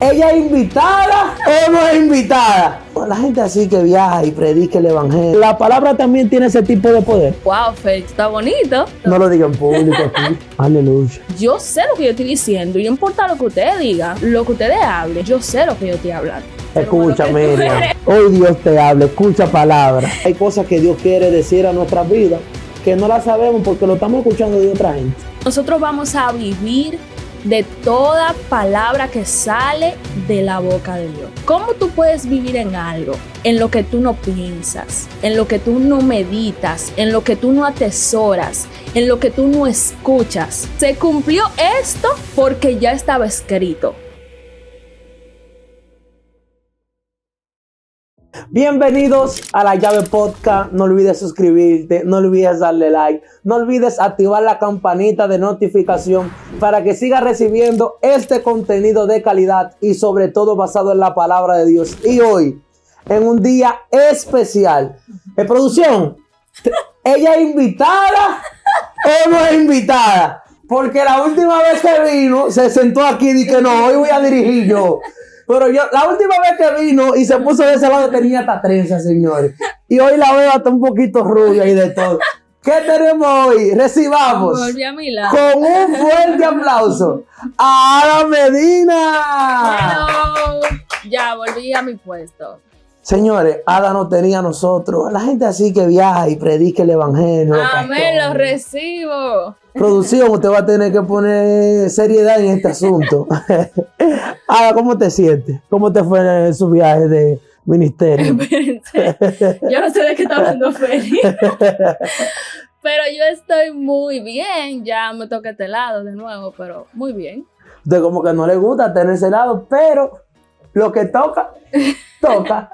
¿Ella es invitada o no es invitada? La gente así que viaja y predica el evangelio. La palabra también tiene ese tipo de poder. Wow, Félix, está bonito. No lo digan público aquí. Aleluya. Yo sé lo que yo estoy diciendo y no importa lo que ustedes digan, lo que ustedes hablen, yo sé lo que yo estoy hablando. Escucha, Miriam. Hoy Dios te habla, escucha palabras. Hay cosas que Dios quiere decir a nuestras vidas que no las sabemos porque lo estamos escuchando de otra gente. Nosotros vamos a vivir de toda palabra que sale de la boca de Dios. ¿Cómo tú puedes vivir en algo en lo que tú no piensas, en lo que tú no meditas, en lo que tú no atesoras, en lo que tú no escuchas? Se cumplió esto porque ya estaba escrito. Bienvenidos a La Llave Podcast. No olvides suscribirte, no olvides darle like, no olvides activar la campanita de notificación para que sigas recibiendo este contenido de calidad y sobre todo basado en la palabra de Dios. Y hoy, en un día especial, producción, ¿ella es invitada o no es invitada? Porque la última vez que vino, se sentó aquí y dije, no, hoy voy a dirigir yo. Pero yo, la última vez que vino y se puso de ese lado, tenía hasta trenza, señores. Y hoy la veo hasta un poquito rubia y de todo. ¿Qué tenemos hoy? Recibamos Volví a mi lado. con un fuerte aplauso a Ada Medina. Hello. Ya volví a mi puesto. Señores, Ada no tenía a nosotros. La gente así que viaja y predica el evangelio. Amén, lo recibo. Producción, usted va a tener que poner seriedad en este asunto. Ada, ¿cómo te sientes? ¿Cómo te fue en su viaje de ministerio? Espérense. Yo no sé de qué está hablando Félix. Pero yo estoy muy bien. Ya me toca este lado de nuevo, pero muy bien. Usted como que no le gusta tener ese lado, pero lo que toca, toca.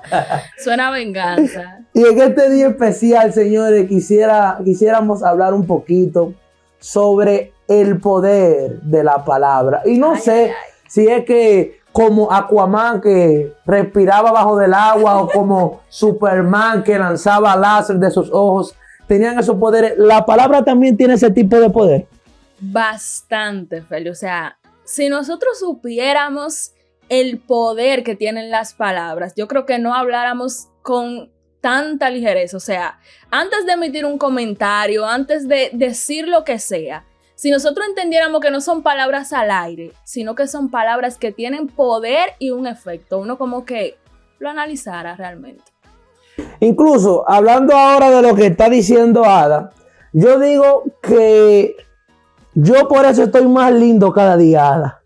Suena a venganza. Y en este día especial, señores, quisiéramos hablar un poquito sobre el poder de la palabra. Y no sé si es que como Aquaman que respiraba bajo del agua o como Superman que lanzaba láser de sus ojos, tenían esos poderes. La palabra también tiene ese tipo de poder. Bastante, Feli. O sea, si nosotros supiéramos el poder que tienen las palabras, yo creo que no habláramos con tanta ligereza. O sea, antes de emitir un comentario, antes de decir lo que sea, si nosotros entendiéramos que no son palabras al aire, sino que son palabras que tienen poder y un efecto, uno como que lo analizara realmente. Incluso, hablando ahora de lo que está diciendo Ada, yo digo que yo por eso estoy más lindo cada día, Ada.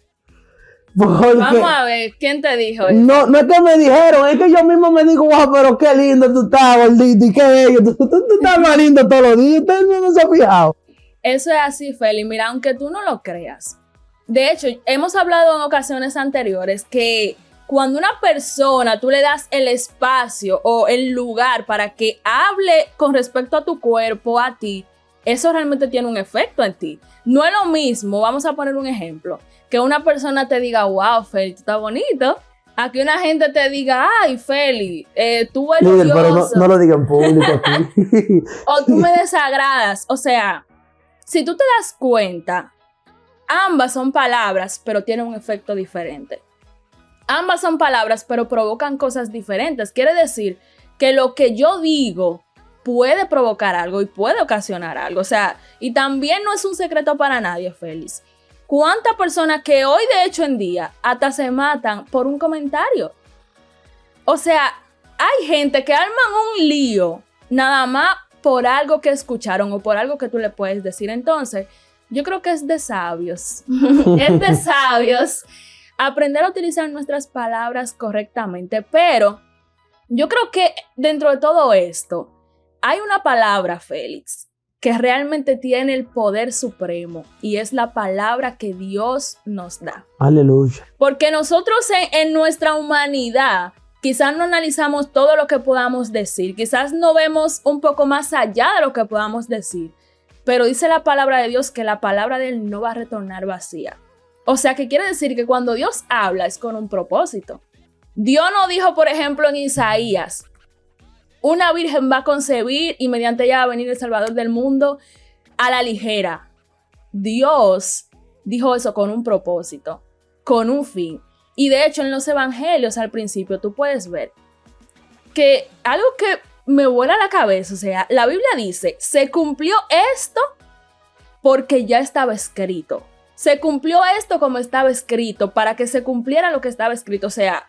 Porque vamos a ver, ¿quién te dijo eso? No es que me dijeron, es que yo mismo me digo, wow, pero qué lindo tú estás, gordito, y qué bello, tú estás más lindo todos los días, ustedes no se han fijado. Eso es así, Feli, mira, aunque tú no lo creas. De hecho, hemos hablado en ocasiones anteriores que cuando una persona tú le das el espacio o el lugar para que hable con respecto a tu cuerpo, a ti, eso realmente tiene un efecto en ti. No es lo mismo, vamos a poner un ejemplo, que una persona te diga, wow, Feli, tú estás bonito. A que una gente te diga, ay, Feli, tú eres Líder, pero no lo digan público aquí. O tú me desagradas. O sea, si tú te das cuenta, ambas son palabras, pero tienen un efecto diferente. Ambas son palabras, pero provocan cosas diferentes. Quiere decir que lo que yo digo puede provocar algo y puede ocasionar algo. O sea, y también no es un secreto para nadie, Félix. ¿Cuántas personas que hoy, de hecho, en día, hasta se matan por un comentario? O sea, hay gente que arman un lío nada más por algo que escucharon o por algo que tú le puedes decir. Entonces, yo creo que es de sabios. Es de sabios aprender a utilizar nuestras palabras correctamente. Pero yo creo que dentro de todo esto, hay una palabra, Félix, que realmente tiene el poder supremo y es la palabra que Dios nos da. Aleluya. Porque nosotros en nuestra humanidad quizás no analizamos todo lo que podamos decir, quizás no vemos un poco más allá de lo que podamos decir, pero dice la palabra de Dios que la palabra de Él no va a retornar vacía. O sea, que quiere decir que cuando Dios habla es con un propósito. Dios no dijo, por ejemplo, en Isaías, una virgen va a concebir y mediante ella va a venir el Salvador del mundo a la ligera. Dios dijo eso con un propósito, con un fin. Y de hecho en los evangelios al principio tú puedes ver que algo que me vuela la cabeza, o sea, la Biblia dice, se cumplió esto porque ya estaba escrito. Se cumplió esto como estaba escrito, para que se cumpliera lo que estaba escrito. O sea,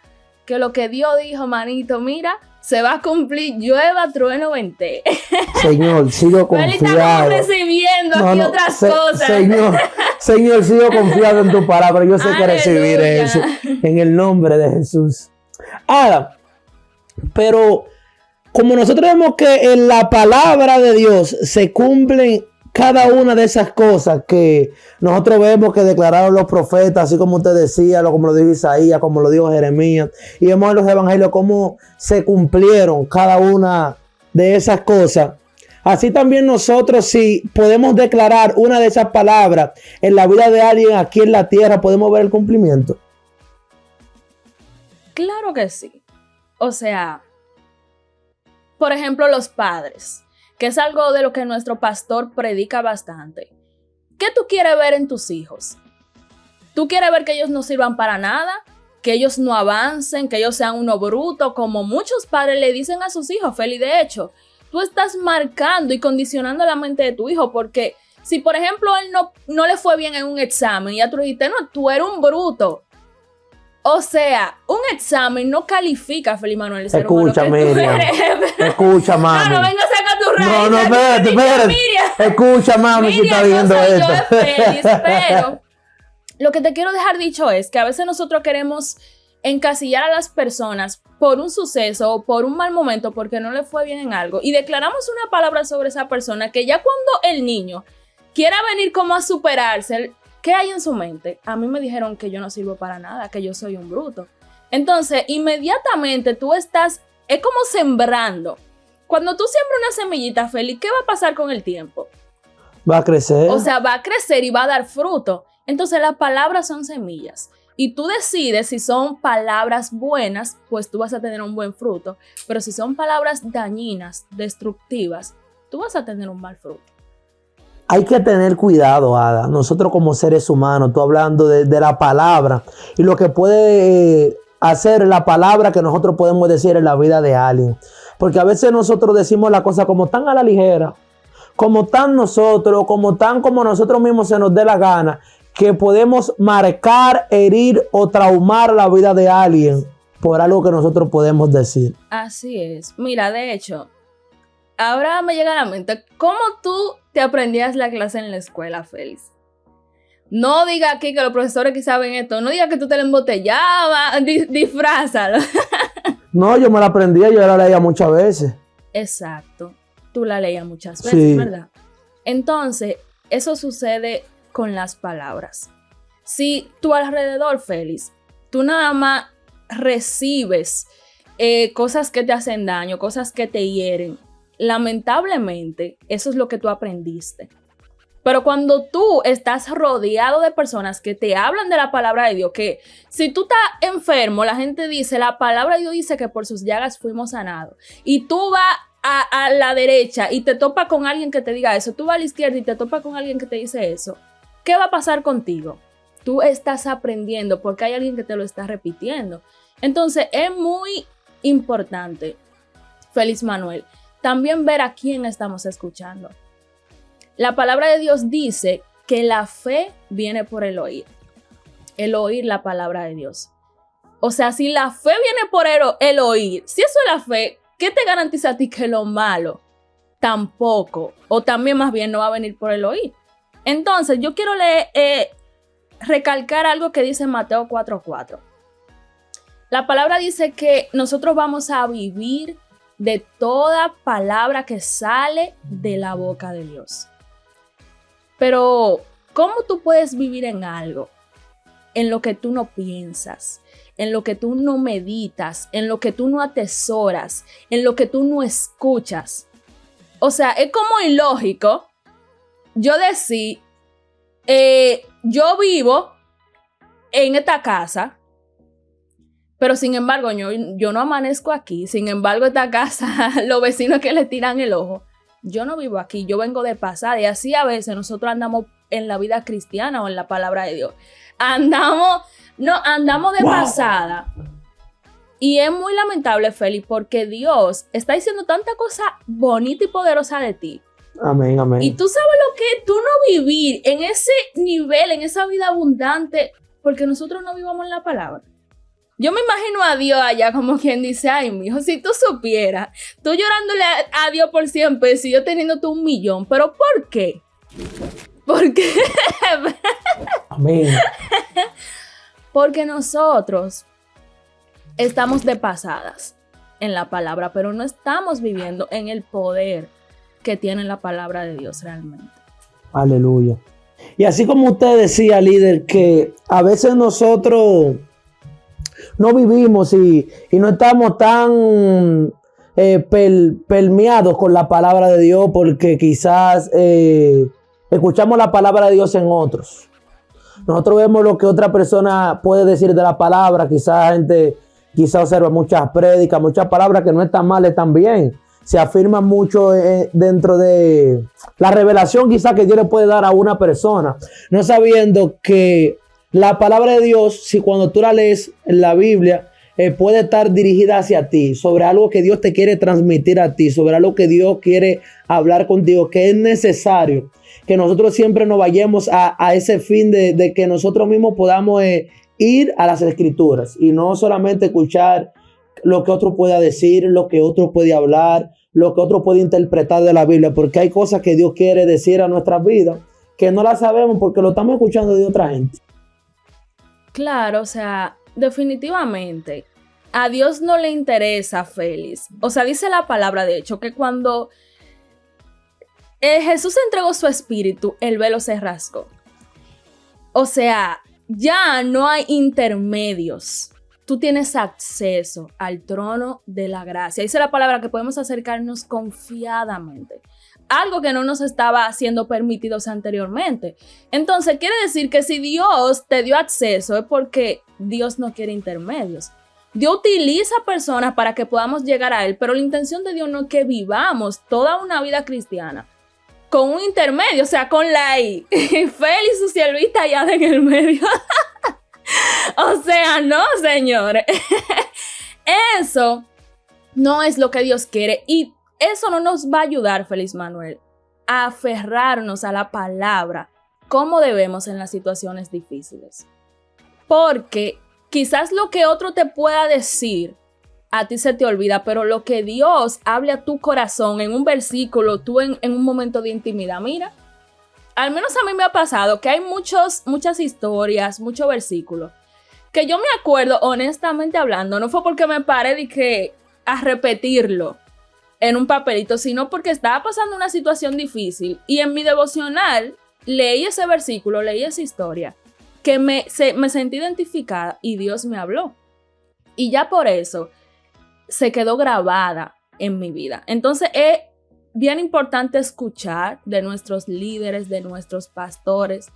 que lo que Dios dijo, manito, mira, se va a cumplir, llueva, trueno, vente. Señor, sigo confiado. Estamos recibiendo aquí otras cosas. Señor, sigo confiado en tu palabra. Yo sé que recibiré eso en el nombre de Jesús. Ahora, pero como nosotros vemos que en la palabra de Dios se cumplen cada una de esas cosas que nosotros vemos que declararon los profetas, así como usted decía, como lo dijo Isaías, como lo dijo Jeremías, y vemos en los evangelios cómo se cumplieron cada una de esas cosas. Así también nosotros, si podemos declarar una de esas palabras en la vida de alguien aquí en la tierra, podemos ver el cumplimiento. Claro que sí. O sea, por ejemplo, los padres, que es algo de lo que nuestro pastor predica bastante. ¿Qué tú quieres ver en tus hijos? ¿Tú quieres ver que ellos no sirvan para nada? ¿Que ellos no avancen? ¿Que ellos sean unos brutos? Como muchos padres le dicen a sus hijos, Feli. De hecho, tú estás marcando y condicionando la mente de tu hijo, porque si, por ejemplo, él no le fue bien en un examen y ya tú le dijiste, no, tú eres un bruto. O sea, un examen no califica, Feli Manuel. Escucha, Miriam. Escucha, mami. No, venga, saca tu raíz. No, espérate. Escucha, mami, si está viendo esto. Pero lo que te quiero dejar dicho es que a veces nosotros queremos encasillar a las personas por un suceso o por un mal momento porque no le fue bien en algo y declaramos una palabra sobre esa persona que ya cuando el niño quiera venir como a superarse, ¿qué hay en su mente? A mí me dijeron que yo no sirvo para nada, que yo soy un bruto. Entonces, inmediatamente tú estás, es como sembrando. Cuando tú siembras una semillita, Feli, ¿qué va a pasar con el tiempo? Va a crecer. O sea, va a crecer y va a dar fruto. Entonces, las palabras son semillas. Y tú decides si son palabras buenas, pues tú vas a tener un buen fruto. Pero si son palabras dañinas, destructivas, tú vas a tener un mal fruto. Hay que tener cuidado, Ada. Nosotros como seres humanos, tú hablando de la palabra y lo que puede hacer la palabra que nosotros podemos decir en la vida de alguien. Porque a veces nosotros decimos la cosa como tan a la ligera, como tan nosotros, como nosotros mismos se nos dé la gana, que podemos marcar, herir o traumar la vida de alguien por algo que nosotros podemos decir. Así es. Mira, de hecho, ahora me llega a la mente, ¿cómo tú te aprendías la clase en la escuela, Félix? No diga aquí que los profesores que saben esto, no diga que tú te la embotellabas, disfrázalo. No, yo me la aprendía, yo la leía muchas veces. Exacto, tú la leías muchas veces, sí, ¿verdad? Entonces, eso sucede con las palabras. Si tú alrededor, Félix, tú nada más recibes cosas que te hacen daño, cosas que te hieren, lamentablemente, eso es lo que tú aprendiste. Pero cuando tú estás rodeado de personas que te hablan de la palabra de Dios, que si tú estás enfermo, la gente dice, la palabra de Dios dice que por sus llagas fuimos sanados. Y tú vas a la derecha y te topas con alguien que te diga eso. Tú vas a la izquierda y te topas con alguien que te dice eso. ¿Qué va a pasar contigo? Tú estás aprendiendo porque hay alguien que te lo está repitiendo. Entonces, es muy importante, Félix Manuel, también ver a quién estamos escuchando. La palabra de Dios dice que la fe viene por el oír la palabra de Dios. O sea, si la fe viene por el oír, si eso es la fe, ¿qué te garantiza a ti que lo malo tampoco, o también más bien no va a venir por el oír? Entonces, yo quiero recalcar algo que dice Mateo 4:4. La palabra dice que nosotros vamos a vivir de toda palabra que sale de la boca de Dios. Pero, ¿cómo tú puedes vivir en algo en lo que tú no piensas, en lo que tú no meditas, en lo que tú no atesoras, en lo que tú no escuchas? O sea, es como ilógico yo decir, yo vivo en esta casa, pero sin embargo yo no amanezco aquí. Sin embargo, esta casa, los vecinos que le tiran el ojo, yo no vivo aquí, yo vengo de pasada. Y así a veces nosotros andamos en la vida cristiana o en la palabra de Dios. Andamos No, andamos de pasada. Y es muy lamentable, Félix, porque Dios está diciendo tanta cosa bonita y poderosa de ti. Amén, amén. Y tú sabes lo que es tú no vivir en ese nivel, en esa vida abundante, porque nosotros no vivamos en la palabra. Yo me imagino a Dios allá como quien dice, ay, mijo, si tú supieras, tú llorándole a Dios por 100 pesos y yo teniéndote 1,000,000, ¿pero por qué? ¿Por qué? Amén. Porque nosotros estamos de pasadas en la palabra, pero no estamos viviendo en el poder que tiene la palabra de Dios realmente. Aleluya. Y así como usted decía, líder, que a veces nosotros no vivimos y no estamos tan permeados con la palabra de Dios porque quizás escuchamos la palabra de Dios en otros. Nosotros vemos lo que otra persona puede decir de la palabra. Quizás gente observa muchas prédicas, muchas palabras que no están mal, están bien. Se afirma mucho dentro de la revelación quizás que Dios le puede dar a una persona, no sabiendo que la palabra de Dios, si cuando tú la lees en la Biblia, puede estar dirigida hacia ti, sobre algo que Dios te quiere transmitir a ti, sobre algo que Dios quiere hablar contigo, que es necesario que nosotros siempre nos vayamos a ese fin de que nosotros mismos podamos ir a las Escrituras y no solamente escuchar lo que otro pueda decir, lo que otro puede hablar, lo que otro puede interpretar de la Biblia, porque hay cosas que Dios quiere decir a nuestras vidas que no las sabemos porque lo estamos escuchando de otra gente. Claro, o sea, definitivamente a Dios no le interesa, Félix. O sea, dice la palabra, de hecho, que cuando Jesús entregó su espíritu, el velo se rasgó. O sea, ya no hay intermedios. Tú tienes acceso al trono de la gracia. Dice la palabra que podemos acercarnos confiadamente. Algo que no nos estaba siendo permitido anteriormente. Entonces, quiere decir que si Dios te dio acceso es porque Dios no quiere intermedios. Dios utiliza personas para que podamos llegar a Él, pero la intención de Dios no es que vivamos toda una vida cristiana con un intermedio, o sea, con la I. Félix, su siervita allá en el medio. O sea, no, señores. Eso no es lo que Dios quiere y eso no nos va a ayudar, Félix Manuel, a aferrarnos a la palabra como debemos en las situaciones difíciles. Porque quizás lo que otro te pueda decir a ti se te olvida, pero lo que Dios hable a tu corazón en un versículo, tú en un momento de intimidad, mira, al menos a mí me ha pasado que hay muchas historias, muchos versículos, que yo me acuerdo, honestamente hablando, no fue porque me paré a repetirlo en un papelito, sino porque estaba pasando una situación difícil y en mi devocional leí ese versículo, leí esa historia, que me sentí identificada y Dios me habló. Y ya por eso se quedó grabada en mi vida. Entonces es bien importante escuchar de nuestros líderes, de nuestros pastores,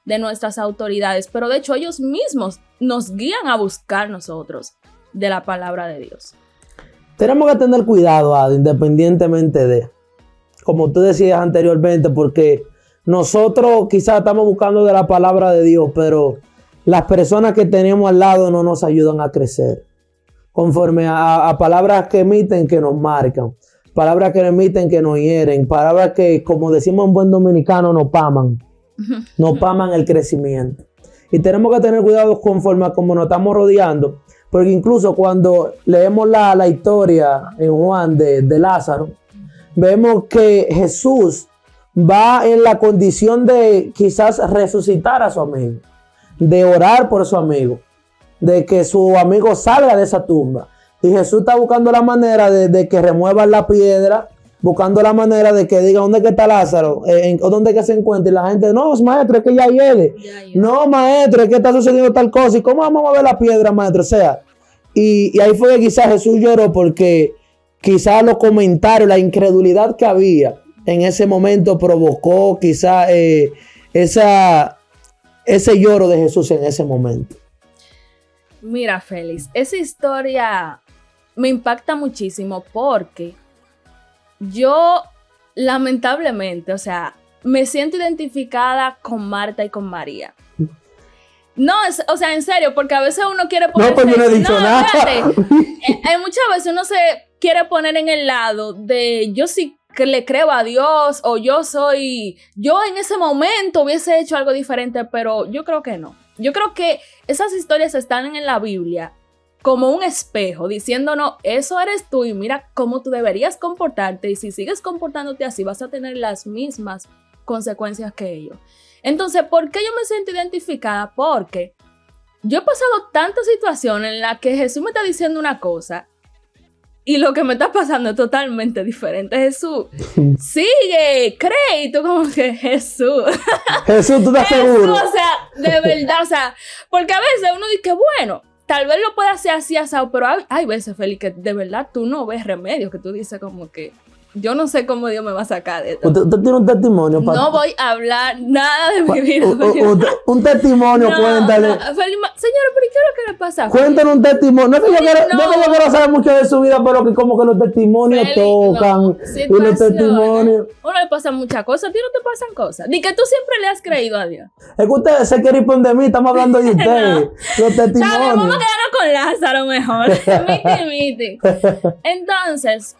de nuestras autoridades, pero de hecho ellos mismos nos guían a buscar nosotros de la palabra de Dios. Tenemos que tener cuidado, Ada, independientemente de, como tú decías anteriormente, porque nosotros quizás estamos buscando de la palabra de Dios, pero las personas que tenemos al lado no nos ayudan a crecer. Conforme a palabras que emiten que nos marcan, palabras que emiten que nos hieren, palabras que, como decimos en buen dominicano, nos paman el crecimiento. Y tenemos que tener cuidado conforme a cómo nos estamos rodeando, porque incluso cuando leemos la historia en Juan de Lázaro, vemos que Jesús va en la condición de quizás resucitar a su amigo, de orar por su amigo, de que su amigo salga de esa tumba. Y Jesús está buscando la manera de que remuevan la piedra, buscando la manera de que diga dónde que está Lázaro, o dónde que se encuentra. Y la gente, no, maestro, es que ya viene. No, maestro, es que está sucediendo tal cosa. ¿Y cómo vamos a mover la piedra, maestro? O sea, y ahí fue que quizás Jesús lloró porque quizás los comentarios, la incredulidad que había en ese momento provocó quizás ese lloro de Jesús en ese momento. Mira, Félix, esa historia me impacta muchísimo porque yo, lamentablemente, o sea, me siento identificada con Marta y con María. No, o sea, en serio, porque a veces uno quiere ponerse... No, pues yo no he dicho nada. Muchas veces uno se quiere poner en el lado de yo sí que le creo a Dios o yo en ese momento hubiese hecho algo diferente, pero yo creo que no. Yo creo que esas historias están en la Biblia como un espejo, diciéndonos, eso eres tú y mira cómo tú deberías comportarte y si sigues comportándote así vas a tener las mismas consecuencias que ellos. Entonces, ¿por qué yo me siento identificada? Porque yo he pasado tantas situaciones en las que Jesús me está diciendo una cosa y lo que me está pasando es totalmente diferente. Jesús, sigue, cree, y tú como que Jesús. Jesús, ¿tú estás seguro? O sea, de verdad, o sea, porque a veces uno dice, bueno, tal vez lo pueda hacer así asado, pero hay veces, Félix, que de verdad tú no ves remedio, que tú dices como que yo no sé cómo Dios me va a sacar de esto. ¿Usted tiene un testimonio? No voy a hablar nada de mi vida. Un testimonio, cuéntale. Señora, pero ¿qué es lo que le pasa? Cuéntanos un testimonio. No es que yo quiero saber mucho de su vida, pero que como que los testimonios tocan. Y los testimonios. Uno le pasan muchas cosas. A ti no te pasan cosas. Ni que tú siempre le has creído a Dios. Es que usted se quiere ir por de mí. Estamos hablando de ustedes. Los testimonios. Vamos a quedarnos con Lázaro mejor. Miti. Entonces,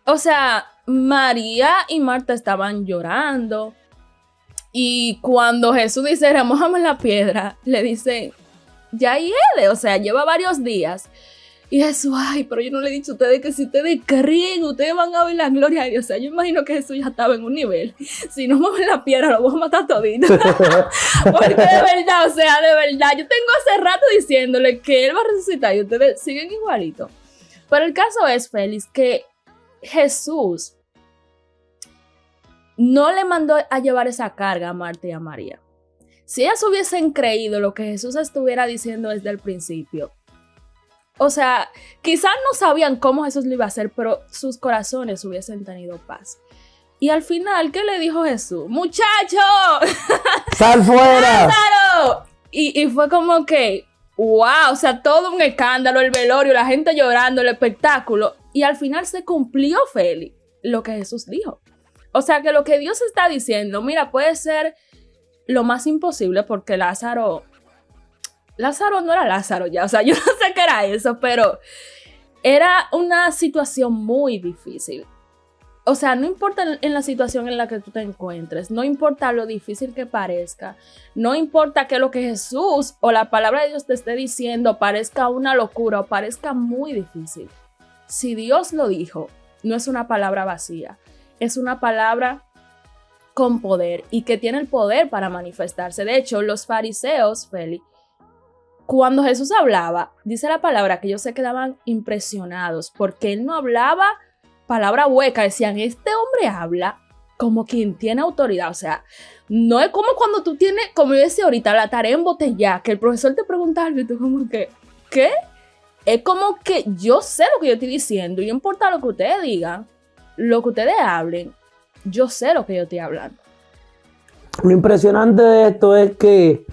o sea, María y Marta estaban llorando. Y cuando Jesús dice, remójame la piedra, le dice, ya hiede, o sea, lleva varios días. Y Jesús, ay, pero yo no le he dicho a ustedes que si ustedes creen, ustedes van a ver la gloria de Dios. O sea, yo imagino que Jesús ya estaba en un nivel. Si no mueven la piedra, lo voy a matar todito. Porque de verdad, o sea, de verdad, yo tengo hace rato diciéndole que Él va a resucitar y ustedes siguen igualito. Pero el caso es, Félix, que Jesús no le mandó a llevar esa carga a Marta y a María. Si ellas hubiesen creído lo que Jesús estuviera diciendo desde el principio, o sea, quizás no sabían cómo Jesús lo iba a hacer, pero sus corazones hubiesen tenido paz. Y al final, ¿qué le dijo Jesús? ¡Muchacho! ¡Sal fuera! ¡Lázaro! Y fue como que, wow, o sea, todo un escándalo, el velorio, la gente llorando, el espectáculo. Y al final se cumplió, Félix, lo que Jesús dijo. O sea, que lo que Dios está diciendo, mira, puede ser lo más imposible porque Lázaro no era Lázaro ya. O sea, yo no sé qué era eso, pero era una situación muy difícil. O sea, no importa en la situación en la que tú te encuentres, no importa lo difícil que parezca, no importa que lo que Jesús o la palabra de Dios te esté diciendo parezca una locura o parezca muy difícil. Si Dios lo dijo, no es una palabra vacía, es una palabra con poder y que tiene el poder para manifestarse. De hecho, los fariseos, Félix, cuando Jesús hablaba, dice la palabra que ellos se quedaban impresionados porque Él no hablaba palabra hueca. Decían, este hombre habla como quien tiene autoridad. O sea, no es como cuando tú tienes, como yo decía ahorita, la tarea embotellada, que el profesor te pregunta algo y tú como que, ¿qué? Es como que yo sé lo que yo estoy diciendo y no importa lo que ustedes digan, lo que ustedes hablen, yo sé lo que yo estoy hablando. Lo impresionante de esto es que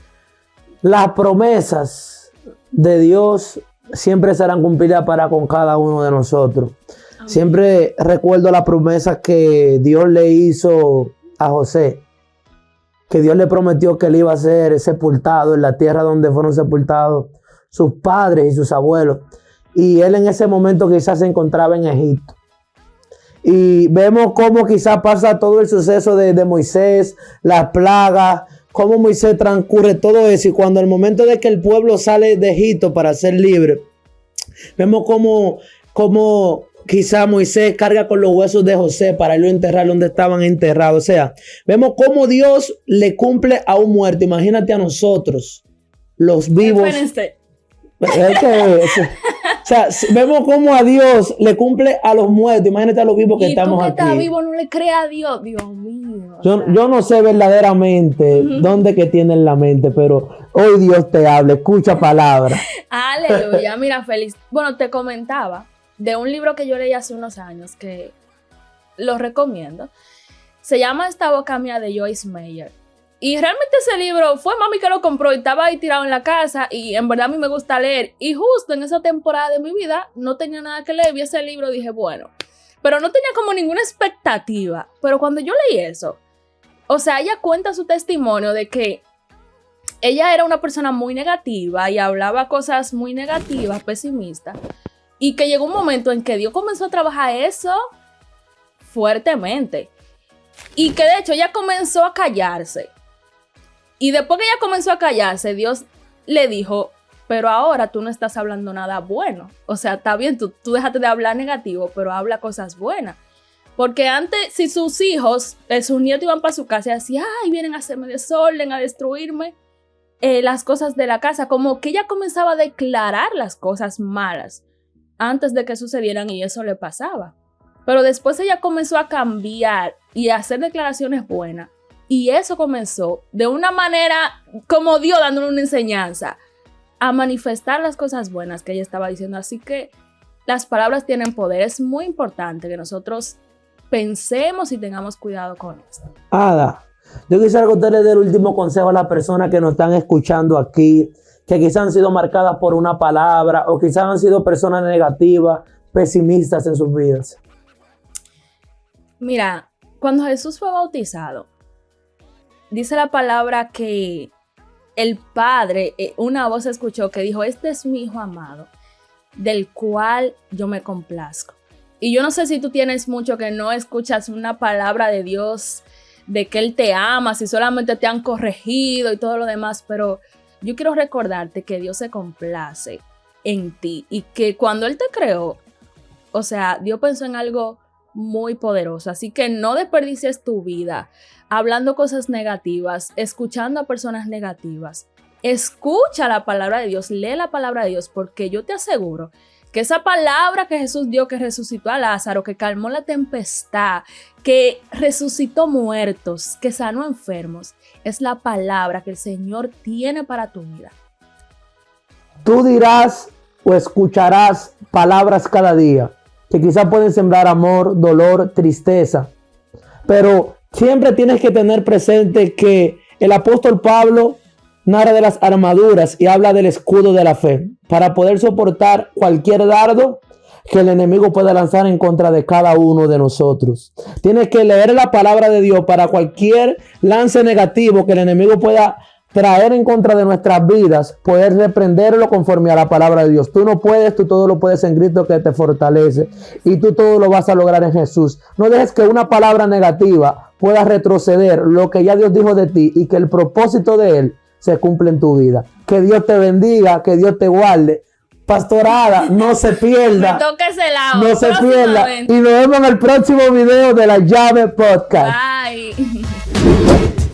las promesas de Dios siempre serán cumplidas para con cada uno de nosotros. Amén. Siempre recuerdo las promesas que Dios le hizo a José, que Dios le prometió que él iba a ser sepultado en la tierra donde fueron sepultados sus padres y sus abuelos. Y él en ese momento quizás se encontraba en Egipto. Y vemos cómo quizás pasa todo el suceso de Moisés, las plagas, cómo Moisés transcurre todo eso. Y cuando el momento de que el pueblo sale de Egipto para ser libre, vemos cómo quizás Moisés carga con los huesos de José para irlo a enterrar donde estaban enterrados. O sea, vemos cómo Dios le cumple a un muerto. Imagínate a nosotros, los vivos. O sea, vemos cómo a Dios le cumple a los muertos. Imagínate a los vivos que estamos aquí. Y tú que estás vivo no le crees a Dios. Dios mío. Yo no sé verdaderamente dónde que tienen la mente, pero hoy Dios te habla. Escucha palabras. Aleluya. Mira, Félix. Bueno, te comentaba de un libro que yo leí hace unos años que lo recomiendo. Se llama Esta boca mía de Joyce Meyer. Y realmente ese libro fue mami que lo compró y estaba ahí tirado en la casa y en verdad a mí me gusta leer. Y justo en esa temporada de mi vida no tenía nada que leer, vi ese libro y dije, bueno, pero no tenía como ninguna expectativa. Pero cuando yo leí eso, o sea, ella cuenta su testimonio de que ella era una persona muy negativa y hablaba cosas muy negativas, pesimistas, y que llegó un momento en que Dios comenzó a trabajar eso fuertemente, y que de hecho ella comenzó a callarse, y después que ella comenzó a callarse, Dios le dijo, pero ahora tú no estás hablando nada bueno, o sea, está bien, tú déjate de hablar negativo, pero habla cosas buenas. Porque antes, si sus hijos, sus nietos iban para su casa y decían, ay, vienen a hacerme desorden, a destruirme las cosas de la casa, como que ella comenzaba a declarar las cosas malas antes de que sucedieran y eso le pasaba. Pero después ella comenzó a cambiar y a hacer declaraciones buenas y eso comenzó de una manera como Dios dándole una enseñanza a manifestar las cosas buenas que ella estaba diciendo. Así que las palabras tienen poder. Es muy importante que nosotros pensemos y tengamos cuidado con esto. Ada, yo quisiera que usted le dé el último consejo a las personas que nos están escuchando aquí, que quizás han sido marcadas por una palabra o quizás han sido personas negativas, pesimistas en sus vidas. Mira, cuando Jesús fue bautizado, dice la palabra que el Padre, una voz escuchó que dijo, este es mi Hijo amado, del cual yo me complazco. Y yo no sé si tú tienes mucho que no escuchas una palabra de Dios, de que Él te ama, si solamente te han corregido y todo lo demás, pero yo quiero recordarte que Dios se complace en ti y que cuando Él te creó, o sea, Dios pensó en algo muy poderoso, así que no desperdicies tu vida hablando cosas negativas, escuchando a personas negativas. Escucha la palabra de Dios, lee la palabra de Dios, porque yo te aseguro que esa palabra que Jesús dio, que resucitó a Lázaro, que calmó la tempestad, que resucitó muertos, que sanó enfermos, es la palabra que el Señor tiene para tu vida. Tú dirás o escucharás palabras cada día que quizás pueden sembrar amor, dolor, tristeza, pero siempre tienes que tener presente que el apóstol Pablo narra de las armaduras y habla del escudo de la fe para poder soportar cualquier dardo que el enemigo pueda lanzar en contra de cada uno de nosotros. Tienes que leer la palabra de Dios para cualquier lance negativo que el enemigo pueda traer en contra de nuestras vidas, poder reprenderlo conforme a la palabra de Dios. Tú no puedes, tú todo lo puedes en Cristo que te fortalece y tú todo lo vas a lograr en Jesús. No dejes que una palabra negativa pueda retroceder lo que ya Dios dijo de ti y que el propósito de Él se cumple en tu vida. Que Dios te bendiga, que Dios te guarde. Pastorada, no se pierda. Me toca ese lado. No se pierda. Y nos vemos en el próximo video de La Llave Podcast. Bye.